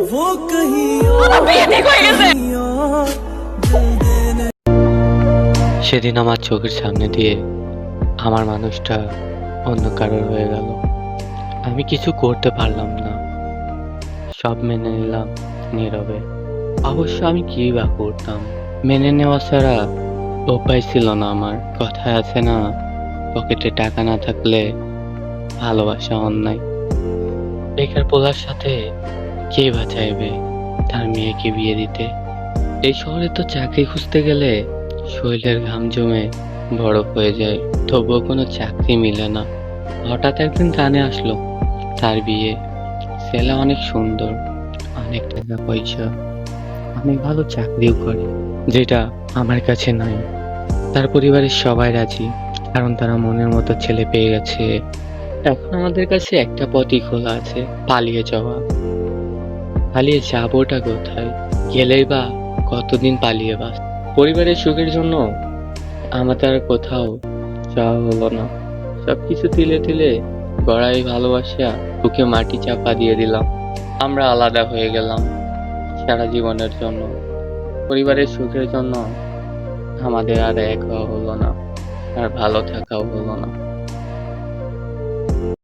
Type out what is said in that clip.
वो कहीं और कहीं और दिल देने। সেদিন আমার চোখের সামনে দিয়ে আমার মানুষটা অন্য কারোর হয়ে গেল। আমি কিছু করতে পারলাম না, সব মেনে নিলাম নীরবে। অবশ্য আমি কি বা করতাম, মেনে নেওয়া ছাড়া উপায় ছিল না আমার। কথায় আছে না, পকেটে টাকা না থাকলে ভালোবাসা অন্যায়। বেকার পোলার সাথে কে বা চাইবে তার মেয়েকে বিয়ে দিতে? এই শহরে তো চাকরি খুঁজতে গেলে শরীরের ঘাম জমে বরফ হয়ে যায়, তবুও কোনো চাকরি মিলে না। হঠাৎ একদিন কানে আসলো তার বিয়ে। ছেলে অনেক সুন্দর, অনেক টাকা পয়সা, অনেক ভালো চাকরিও করে, যেটা আমার কাছে নাই। তার পরিবারের সবাই রাজি, কারণ তারা মনের মতো ছেলে পেয়ে গেছে। এখন আমাদের কাছে একটা পথই খোলা আছে, পালিয়ে যাওয়া। পালিয়ে যাবোটা কোথায়? গেলেই বা কতদিন পালিয়ে বাস? পরিবারের সুখের জন্য আমাদের আর কোথাও যাওয়া হলো না। সবকিছু তিলে তিলে গড়াই ভালোবাসা বুকে মাটি চাপা দিয়ে দিলাম। আমরা আলাদা হয়ে গেলাম সারা জীবনের জন্য। পরিবারের সুখের জন্য আমাদের আর এক হওয়া হলো না, আর ভালো থাকাও হলো না।